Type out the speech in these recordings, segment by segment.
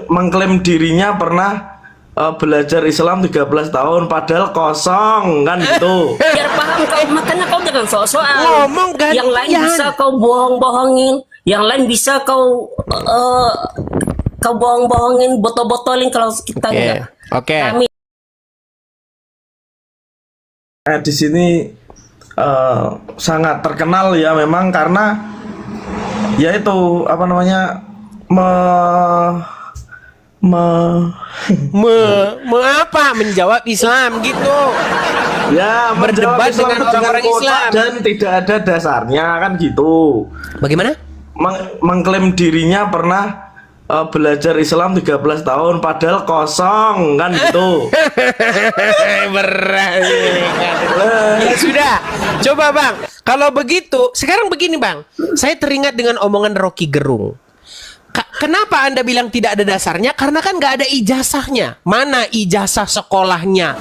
mengklaim dirinya pernah belajar Islam 13 tahun padahal kosong kan gitu. Biar paham kau, makanya kau jangan sok-sokan. Ngomong gantian. Yang lain bisa kau bohong-bohongin, yang lain bisa kau bohong-bohongin, botol-botolin. Kalau kita enggak. Oke. Kami Di sini sangat terkenal ya memang karena ya itu apa namanya apa menjawab Islam gitu. ya Berdebat menjawab Islam dengan orang-orang kota Islam. dan tidak ada dasarnya kan gitu. Bagaimana? Mengklaim dirinya pernah belajar Islam 13 tahun padahal kosong kan gitu. Berat. Ya sudah. Coba Bang, kalau begitu, sekarang begini Bang. Saya teringat dengan omongan Rocky Gerung. Kenapa Anda bilang tidak ada dasarnya? Karena kan nggak ada ijazahnya. Mana ijazah sekolahnya?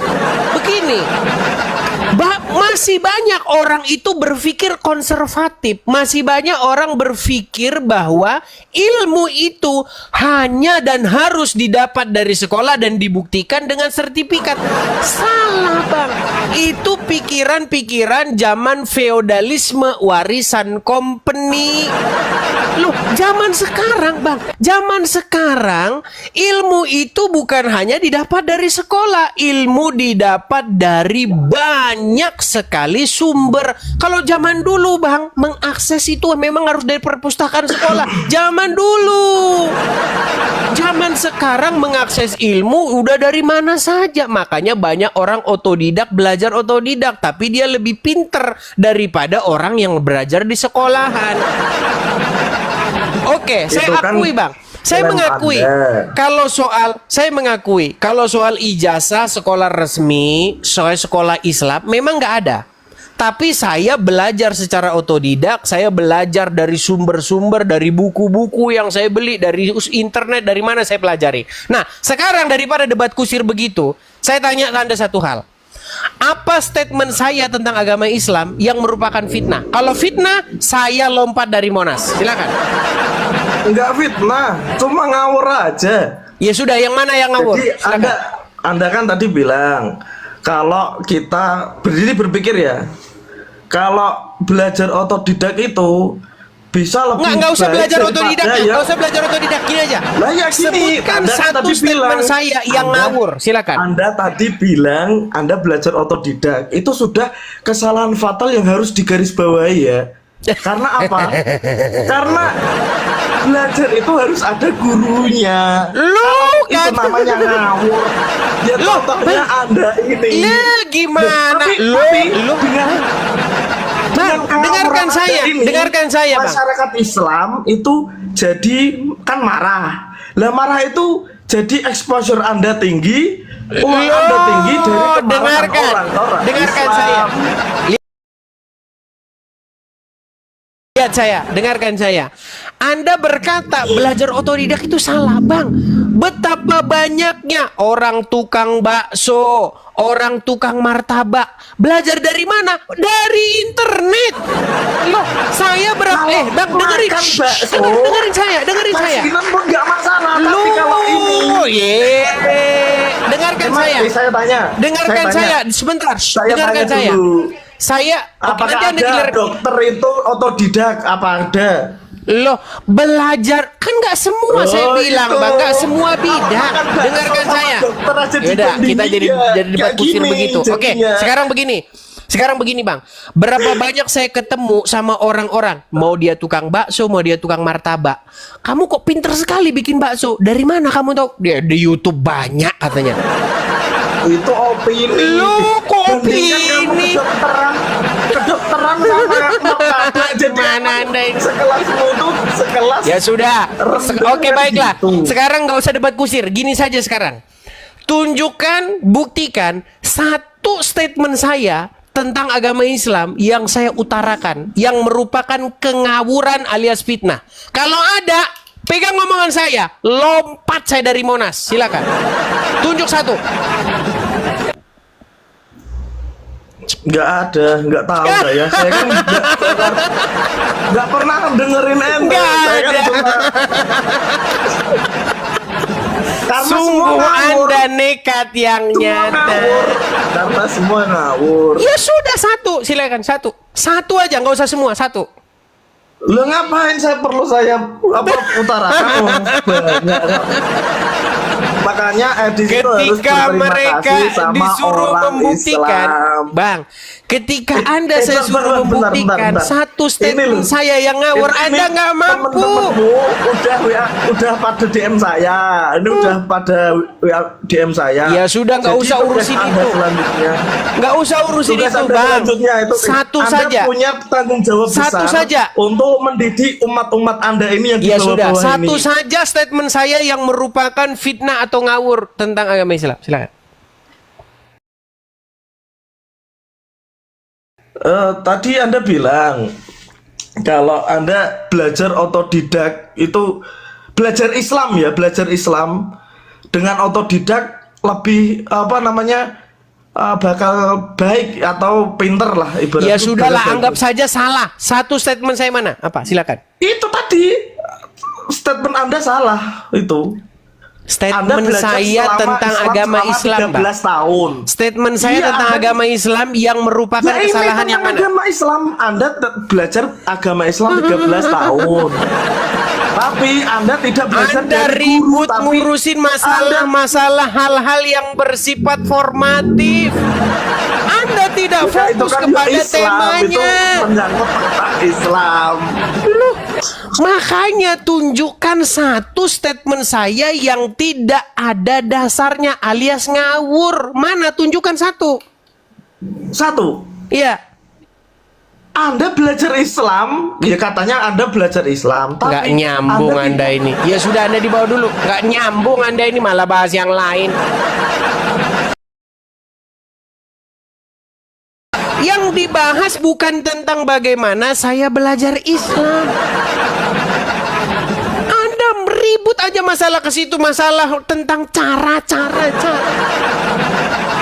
Begini, masih banyak orang itu berpikir konservatif. Masih banyak orang berpikir bahwa ilmu itu hanya dan harus didapat dari sekolah dan dibuktikan dengan sertifikat. Salah Bang. Itu pikiran-pikiran zaman feodalisme warisan company. Loh, zaman sekarang Bang, zaman sekarang ilmu itu bukan hanya didapat dari sekolah, ilmu didapat dari banyak sekali sumber. Kalau zaman dulu Bang, mengakses itu memang harus dari perpustakaan sekolah. Zaman dulu. Zaman sekarang mengakses ilmu udah dari mana saja. Makanya banyak orang otodidak, belajar otodidak, tapi dia lebih pinter daripada orang yang belajar di sekolahan. Oke, saya akui Bang. Saya mengakui kalau soal ijazah sekolah resmi, soal sekolah Islam memang nggak ada. Tapi saya belajar secara otodidak, saya belajar dari sumber-sumber, dari buku-buku yang saya beli, dari internet, dari mana saya pelajari. Nah, sekarang daripada debat kusir begitu, saya tanya ke Anda satu hal. Apa statement saya tentang agama Islam yang merupakan fitnah? Kalau fitnah, saya lompat dari Monas. Silakan. Enggak fitnah, cuma ngawur aja. Ya sudah, yang mana yang ngawur? Jadi anda kan tadi bilang kalau kita berpikir ya, kalau belajar otodidak itu bisa lebih nggak usah baik belajar otodidak, nggak usah belajar otodidak, gini aja. Lah ya gini, sebutkan satu statement saya yang ngawur, silakan. Anda tadi bilang Anda belajar otodidak, itu sudah kesalahan fatal yang harus digarisbawahi ya. Karena apa? Karena belajar itu harus ada gurunya. Itu namanya ngawur. Ya contohnya Anda ini. Gimana? Dengarkan saya, Bang. Masyarakat Islam itu jadi kan marah. Lah marah itu jadi exposure Anda tinggi, uang Anda tinggi dari kemarahan orang-orang. Dengarkan saya. Lihat saya, dengarkan saya. Anda berkata belajar otodidak itu salah, Bang. Betapa banyaknya orang tukang bakso, orang tukang martabak belajar dari mana? Dari internet. Loh, saya Bang, dengerin saya. Enggak masalah, tapi kalau ini dengarkan saya. Saya tanya. Dengarkan saya sebentar. Dengarkan saya. Saya apakah ada dokter itu otodidak? Apa ada? Loh, belajar kan nggak semua saya bilang, Bang, nggak semua bidang. Dengarkan saya. Yaudah, kita jadi debat kusir begitu. Oke, sekarang begini Bang. Berapa banyak saya ketemu sama orang-orang, mau dia tukang bakso, mau dia tukang martabak. Kamu kok pinter sekali bikin bakso? Dari mana kamu tahu? Dia di YouTube banyak katanya. Itu opini. Lu kok opini? Kedokteran sama Gimana Anda ini? Sekelas. Ya sudah. Oke, baiklah. Sekarang nggak usah debat kusir. Gini saja sekarang. Tunjukkan, buktikan satu statement saya tentang agama Islam yang saya utarakan, yang merupakan kengawuran alias fitnah. Kalau ada, pegang omongan saya, lompat saya dari Monas. Silakan. Tunjuk satu. Nggak ada, nggak tahu saya. Saya kan nggak pernah dengerin ente. Nggak Saya kan ada. cuma Sungguh ngawur. Anda nekat yang Semua nyata. ngawur. Karena semua ngawur. Ya sudah satu, silakan satu. Satu aja, nggak usah semua, satu. Lo ngapain saya utarakan banyak. Makanya edisi itu harus Ketika berterima mereka kasih sama disuruh orang membuktikan, Islam. Bang, ketika Anda saya bentar, suruh bentar, membuktikan bentar. satu Ini statement loh. saya yang ngawur, Ini Anda nggak mampu. temen-temenmu udah pada DM saya. Ini udah pada DM saya. Ya sudah, nggak Jadi usah tugas urusin Anda itu. selanjutnya. Nggak usah urusin Tugas itu, Anda Bang. selanjutnya itu Satu Anda saja. punya tanggung jawab Satu besar saja. untuk mendidik umat-umat Anda ini yang di Ya sudah, bawah-bawah satu ini. saja statement saya yang merupakan fitnah atau ngawur tentang agama Islam. Silakan. Tadi Anda bilang kalau Anda belajar otodidak itu belajar Islam ya, belajar Islam dengan otodidak lebih apa namanya bakal baik atau pinter lah ibaratnya. Ya sudahlah, bahasa anggap itu. saja salah. Satu statement saya mana? Apa? Silakan. Itu tadi statement Anda salah itu. Anda Statement belajar saya tentang agama Islam, Bang. 13 tahun. Statement saya Iya, tentang Anda- agama Islam yang merupakan Nah, ini kesalahan yang tentang mana? agama Islam. Anda belajar agama Islam 13 tahun. Tapi Anda tidak belajar Anda dari guru, ribut tapi ngurusin masalah-masalah hal-hal yang bersifat formatif. Anda tidak Anda, fokus kan kepada Islam, itu temanya. menyangkut tentang Islam. Loh, makanya tunjukkan satu statement saya yang tidak ada dasarnya alias ngawur. Mana? Tunjukkan satu. Satu, Iya. Anda belajar Islam, ya katanya Anda belajar Islam, tapi Nggak nyambung Anda ini. Ya sudah, Anda dibawa dulu. Nggak nyambung Anda ini, malah bahas yang lain. Yang dibahas bukan tentang bagaimana saya belajar Islam. Anda ribut aja masalah ke situ, masalah tentang cara.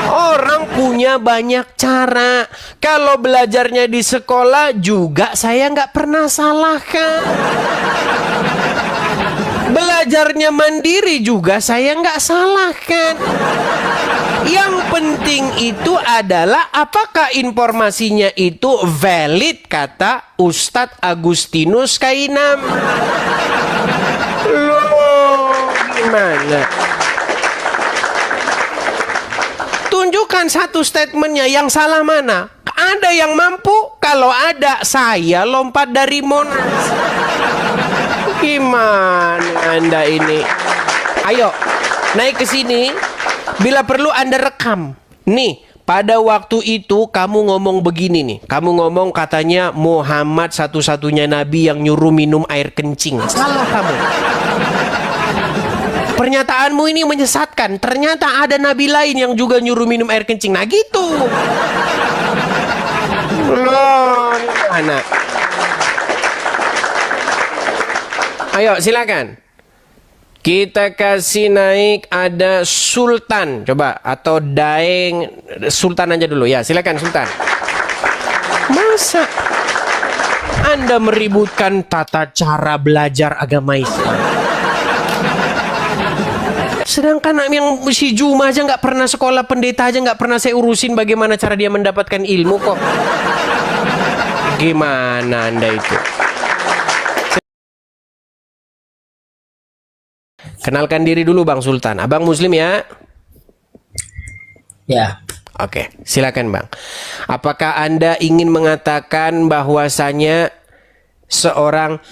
Orang punya banyak cara. Kalau belajarnya di sekolah juga saya nggak pernah salahkan. Belajarnya mandiri juga saya nggak salahkan. Yang penting itu adalah apakah informasinya itu valid, kata Ustadz Agustinus Kainam. Loh, gimana? Tunjukkan satu statementnya, yang salah mana? Ada yang mampu? Kalau ada, saya lompat dari Monas. Gimana Anda ini? Ayo, naik ke sini. Bila perlu Anda rekam. Nih, pada waktu itu kamu ngomong begini nih. Kamu ngomong katanya Muhammad satu-satunya nabi yang nyuruh minum air kencing. Salah kamu. Pernyataanmu ini menyesatkan. Ternyata ada nabi lain yang juga nyuruh minum air kencing. Nah gitu. Loh, mana? Ayo silakan. Kita kasih naik ada Sultan, coba, atau Daeng. Sultan aja dulu ya, silakan Sultan. Masa Anda meributkan tata cara belajar agama Islam? Sedangkan yang si Juma aja nggak pernah sekolah, pendeta aja nggak pernah saya urusin bagaimana cara dia mendapatkan ilmu kok. Gimana Anda itu? Kenalkan diri dulu Bang Sultan. Abang Muslim ya? Ya. Oke, silakan Bang. Apakah Anda ingin mengatakan bahwasanya seorang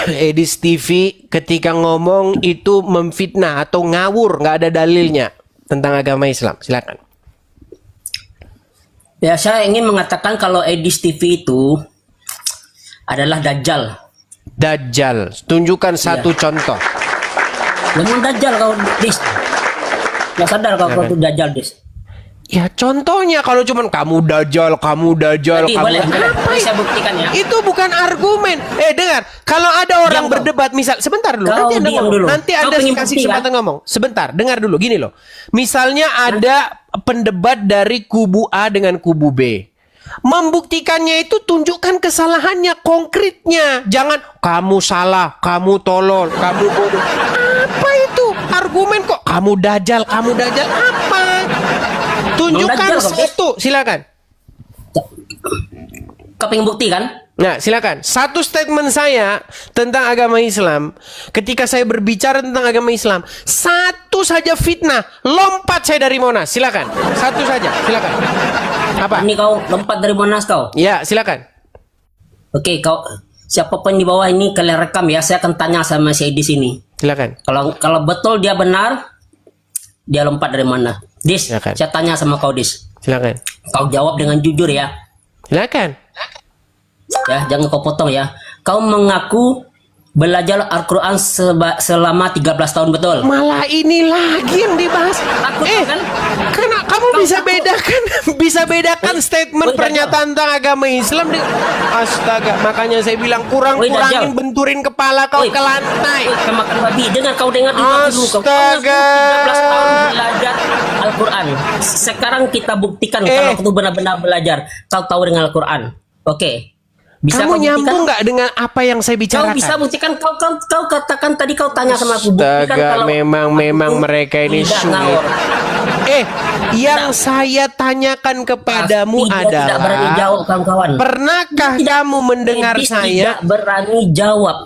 Edis TV ketika ngomong itu memfitnah atau ngawur, nggak ada dalilnya tentang agama Islam? Silakan. Ya, saya ingin mengatakan kalau Edis TV itu adalah Dajjal. Dajjal. Tunjukkan satu contoh. Memang Dajjal kau, Dis. Nggak sadar kau itu Dajjal, Dis. Ya contohnya kalau cuman kamu Dajjal, Jadi kamu boleh, apa boleh itu? saya buktikan ya. Itu bukan argumen. Dengar, kalau ada orang Diam, kau. berdebat, misal sebentar dulu, Kau nanti Anda diam ngomong. dulu. Nanti Kau Anda pengen kasih bukti, kesempatan kan? ngomong. Sebentar, dengar dulu, gini loh. Misalnya ada pendebat dari kubu A dengan kubu B. Membuktikannya itu tunjukkan kesalahannya konkretnya. Jangan kamu salah, kamu tolol, kamu bodoh. Apa itu? Argumen kok kamu dajal apa? Tunjukkan Dajjal, kau, Des. satu, silakan. Kau pengen bukti kan? Nah, silakan. Satu statement saya tentang agama Islam. Ketika saya berbicara tentang agama Islam, satu saja fitnah, lompat saya dari Monas. Silakan. Satu saja, silakan. Apa? Ini kau lompat dari Monas kau. Ya, silakan. Oke, kau siapapun di bawah ini kalian rekam ya. Saya akan tanya sama si di sini. Silakan. Kalau betul dia benar, dia lompat dari mana? Dis, Silakan. saya tanya sama kau Dis. Silakan. Kau jawab dengan jujur ya. Silakan. Ya, jangan kau potong ya. Kau mengaku belajar Al-Quran selama 13 tahun betul? Malah ini lagi yang dibahas. Takut kan? Karena kamu bisa bedakan statement Dajjal. pernyataan tentang agama Islam dengan astaga, makanya saya bilang kurangin Dajjal. benturin kepala kau Woi. ke lantai. Kau makan babi. Dengar kau dengar dulu. Kau Astaga. 13 tahun belajar Al-Quran. Sekarang kita buktikan kalau kau benar-benar belajar. Kau tahu dengan Al-Quran. Oke. Bisa Kamu kau buktikan? nyambung nggak dengan apa yang saya Kau bicarakan? bisa buktikan. Kau katakan tadi kau tanya sama aku. Buktikan Astaga, kalau memang aku mereka ini tidak sulit. ngawur. Yang saya tanyakan kepadamu Pasti dia tidak berani adalah jawab kawan-kawan. pernahkah kamu mendengar Edis saya? tidak berani jawab.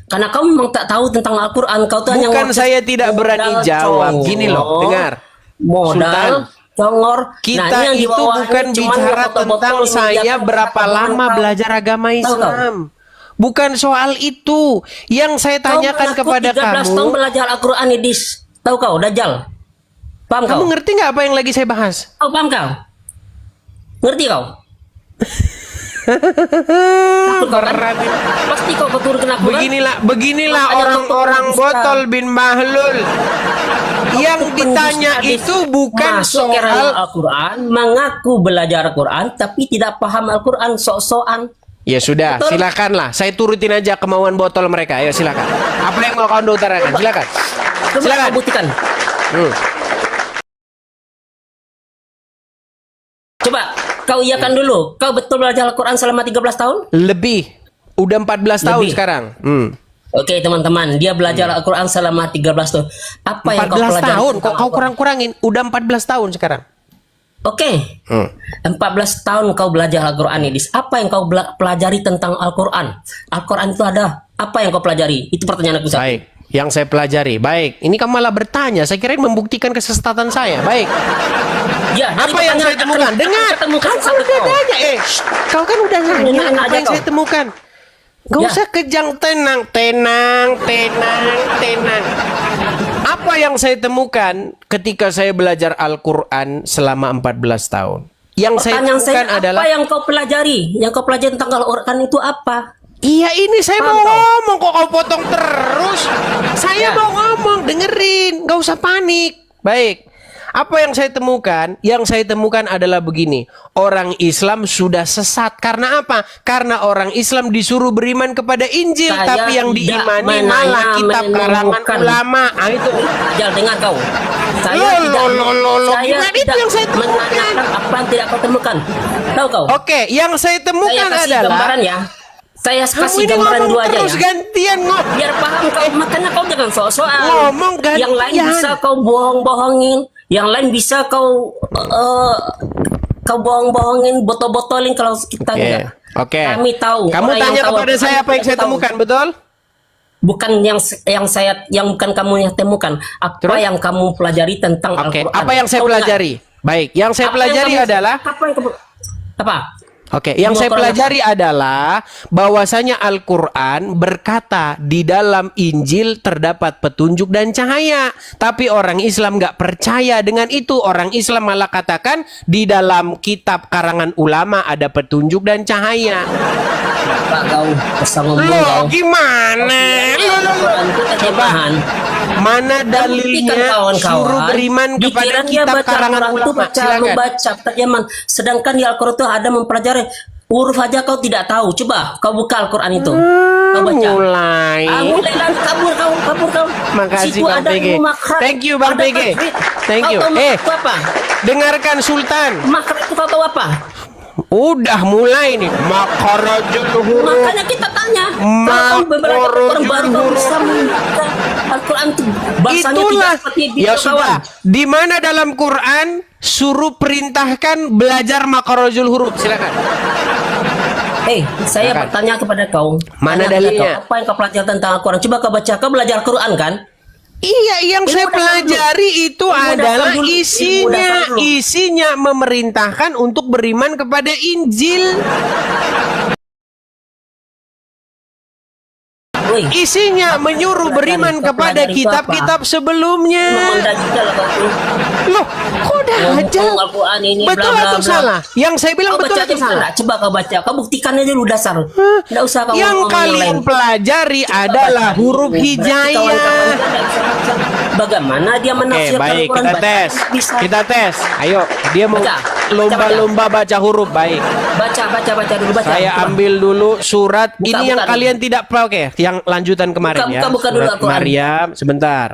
Karena kamu memang tak tahu tentang Al-Quran. Kau tuh hanya Bukan ngomong saya tidak berani modal jawab. congor, Gini loh, dengar. Modal congor. Kita yang di itu bawah bukan ini cuman bicara yang tentang botol-botol saya yang berapa kata-kata lama kau. belajar agama Tahu kau? Islam. Bukan soal itu. Yang saya tanyakan Kau kepada 13 tahun kamu. belajar Al-Quran Edis. Tahu kau, Dajjal? Paham Kamu kau? ngerti nggak apa yang lagi saya bahas? Kau paham kau? Ngerti kau? Takut kau kan? Berat ini. Pasti kau keturunan aku kan? Beginilah Makanya orang-orang kau botol bin Mahlul. Yang ditanya Hadis itu bukan masuk ke dalam soal. Al-Quran, mengaku belajar Al-Quran, tapi tidak paham Al-Quran, sok-sokan. Ya sudah, Betul. silakanlah. Saya turutin aja kemauan botol mereka. Ayo silakan. Apa yang mau kau utarakan? Silakan. Coba Silakan. kau buktikan. Hmm. Coba kau iakan dulu. Kau betul belajar Al-Quran selama 13 tahun? Lebih. Udah 14 tahun Lebih. sekarang. Oke teman-teman, dia belajar Al-Quran selama 13 tahun. Apa yang kau 14 pelajari tahun. tentang Kok kau Al-Quran? kurang-kurangin? Udah 14 tahun sekarang. Oke. 14 tahun kau belajar Al-Quran, Edis. Apa yang kau pelajari tentang Al-Quran? Al-Quran itu ada. Apa yang kau pelajari? Itu pertanyaan aku. Satu. Baik. Yang saya pelajari. Baik. Ini kamu malah bertanya. Saya kira membuktikan kesesatan saya. Baik. Ya, dari Apa yang saya pertanyaan temukan? akan Dengar. kita temukan Kau satu udah kau. nanya. Kau kan udah nanya. Nanya Apa aja yang kau. saya temukan? Gak Ya. usah kejang. Tenang. Apa yang saya temukan ketika saya belajar Al-Quran selama 14 tahun? Yang saya Pertanyaan temukan saya, adalah. apa yang kau pelajari? Yang kau pelajari tentang Al-Quran itu apa? Iya, ini saya mau Paham kau? ngomong, kok kau potong terus. Saya Ya. mau ngomong, dengerin, gak usah panik. Baik. Apa yang saya temukan? Yang saya temukan adalah begini. Orang Islam sudah sesat. Karena apa? Karena orang Islam disuruh beriman kepada Injil. Saya Tapi yang tidak diimani malah kitab karangan menemukan. ulama. Ah, itu. Jangan dengar kau. Saya Loh, tidak loh. saya Gimana itu tidak yang saya temukan? menanyakan apa yang tidak kau temukan. Tahu kau? Oke, yang saya Saya temukan kasih adalah. gambaran ya. Saya Kamu kasih ini gambaran ngomong dua aja terus ya. gantian ngomong. Biar paham kau, makanya kau jangan sok-sokan. Ngomong gantian. Yang lain bisa kau bohong-bohongin, yang lain bisa kau kau bohong-bohongin, botol-botolin kalau kita enggak. Oke. Kami tahu. Kamu orang yang tanya tahu kepada Al-Quran saya apa yang tidak saya tahu. temukan, betul? Bukan yang bukan kamu yang temukan. Apa Terus? yang kamu pelajari tentang Oke. Al-Quran? Apa yang saya Kau dengar. pelajari? Baik. Yang saya Apa pelajari yang kamu- adalah. apa yang kamu apa? Oke, yang Kamu saya Al-Quran pelajari adalah bahwasanya Al-Quran berkata di dalam Injil terdapat petunjuk dan cahaya. Tapi orang Islam nggak percaya dengan itu. Orang Islam malah katakan di dalam kitab karangan ulama ada petunjuk dan cahaya. Pak kau kesal ngomong Loh, kau. gimana? Al-Quran itu terjemahan. Mana Buktikan dalilnya kawan-kawan. suruh beriman kepada Dikira dia kitab baca karangan Al-Quran itu ulama? baca, lu Silakan. baca terjemahan. Sedangkan di Al-Quran itu ada mempelajari huruf aja kau tidak tahu. Coba kau buka Al-Quran itu. Kau baca. Mulai. Mulai lagi kabur kau. Makasih, Situ Bang ada PG. makhraj, Thank you, Bang ada PG. tajwid. Thank Kau you. tahu makhraj itu apa? Dengarkan Sultan. Makhraj itu kau tahu apa? Udah mulai nih makarajul huruf. Makanya kita tanya, kalau kamu belajar Al-Quran baru kamu bisa membaca Al-Quran itu bahasanya Itulah. tidak seperti itu, Ya kawan. sudah. Di mana dalam Quran suruh perintahkan belajar makarajul huruf? Silakan. Saya Silakan. bertanya kepada kau. Mana Tanya kepada dalilnya? kau, apa yang kau pelajari tentang Al-Quran? Coba kau baca, kau belajar Al-Quran kan? Iya, yang Ilmu saya dasar pelajari itu Ilmu dasar adalah dulu. Ilmu isinya, dasar dulu. isinya memerintahkan untuk beriman kepada Injil. Woi, Isinya menyuruh beriman Kau kepada pelajari itu kitab-kitab sebelumnya. memang dajjal kau. Loh, kok dajjal? Ngomong Al-Quran ini Betul bla, bla, atau bla. salah? Yang saya bilang Kau betul baca atau aja salah? enggak? Coba kau baca. Kau buktikan aja dulu dasar. Enggak usah kau Yang ngomong kalian lain. pelajari Coba adalah baca. huruf Berarti hijaiyah. kawan-kawan kita nggak bisa baca. Bagaimana dia Oke, menafsirkan baik, Al-Quran? kita Baca tes. bisa. Kita tes. Ayo, dia mau Baca. lomba-lomba baca huruf. Baik. Baca dulu baca. Saya Coba. ambil dulu surat Buka, ini yang buka kalian tidak oke, yang lanjutan kemarin ya. buka dulu Surat Al-Quran. Maryam, sebentar.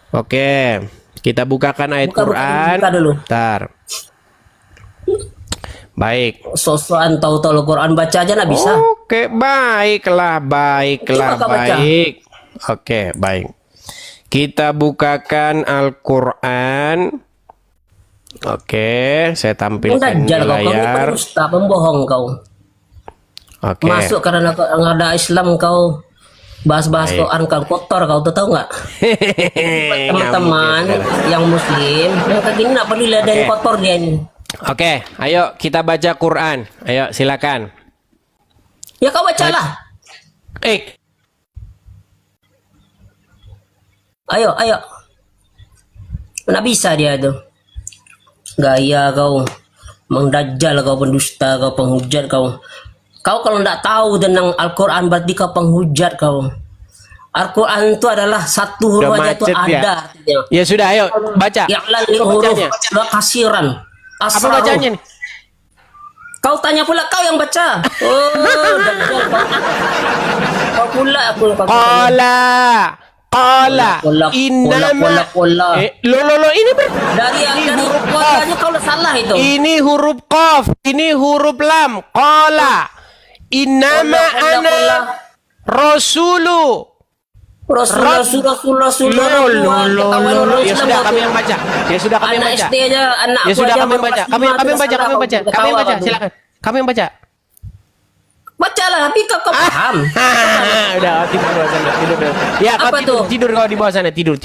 Oke, kita bukakan ayat Buka Quran. dulu. Bentar. Baik. Sosokan tahu-tahu Al-Quran baca aja nggak bisa. Oke, baiklah, baiklah, Coba kau baca. baik. Oke, baik. Kita bukakan Al-Quran. Oke, saya tampilkan di Dajjal kau, kamu layar. pendusta, pembohong kau. Oke. Masuk karena nggak ada Islam kau. Bahas-bahas Baik. Quran kau kotor kau tahu nggak? Teman-teman yang muslim yang kayak gini nggak perlu lihat dari Oke. kotor dia ini. Oke, ayo kita baca Quran. Ayo, silakan. Ya kau bacalah. Ayo. Nggak bisa dia tuh. Gaya kau. Mendajjal kau, pendusta kau, penghujat kau. Kau kalau nggak tahu tentang Al-Quran berarti kau penghujat kau. Al-Quran itu adalah satu huruf Udah aja itu macet ya? ada. artinya. Ya sudah, ayo baca. Yang lain Apa huruf bacanya? kasiran. Apa bacanya nih? Kau tanya pula kau yang baca. Oh, dajjal kau. Kau pula aku kau. Qala innama Kola. lo ini Dari huruf kolanya kau salah itu. ini huruf qaf, ini huruf lam. Qala innama Kola. ana rasulu. Rasulullah. Ya sudah, kami yang baca. Ya sudah, kami yang Anak baca. SD aja, anak Ya sudah, aja kami yang baca. Kami yang baca. Kami yang baca. Silakan. Kami yang baca. Bacalah, tapi kau paham. Udah, tidur di bawah sana. Tidur. Ya, kau Apa tidur. tuh? Tidur kau di bawah sana. Tidur.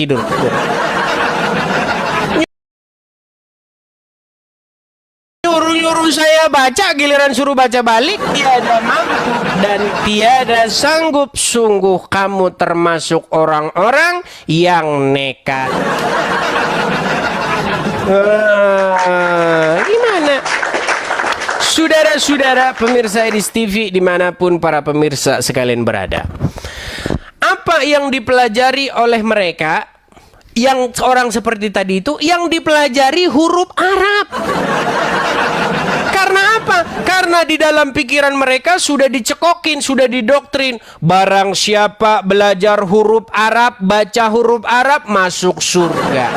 Nyuruh saya baca, giliran suruh baca balik, tiada mampu dan tiada sanggup. Sungguh kamu termasuk orang-orang yang nekat. Gimana? Saudara-saudara pemirsa Edis TV dimanapun para pemirsa sekalian berada, apa yang dipelajari oleh mereka yang orang seperti tadi itu, yang dipelajari huruf Arab. Karena apa? Karena di dalam pikiran mereka sudah dicekokin, sudah didoktrin, barang siapa belajar huruf Arab, baca huruf Arab, masuk surga.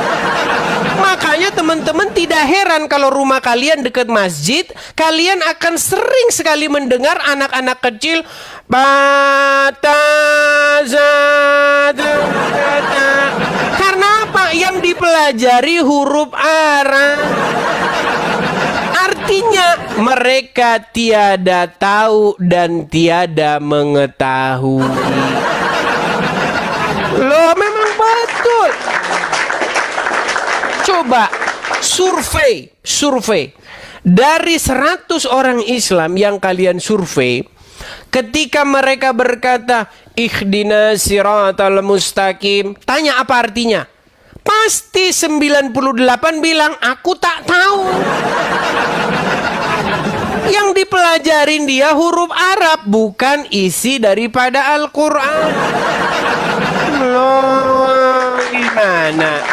Makanya teman-teman tidak heran kalau rumah kalian dekat masjid, kalian akan sering sekali mendengar anak-anak kecil karena apa? Yang dipelajari huruf Arab. Artinya mereka tiada tahu dan tiada mengetahui. Loh, memang betul. Coba survei dari 100 orang Islam yang kalian survei, ketika mereka berkata ihdinas siratal mustaqim, tanya apa artinya? Pasti 98 bilang aku tak tahu. Yang dipelajarin dia huruf Arab, bukan isi daripada Al-Quran. Loh, gimana?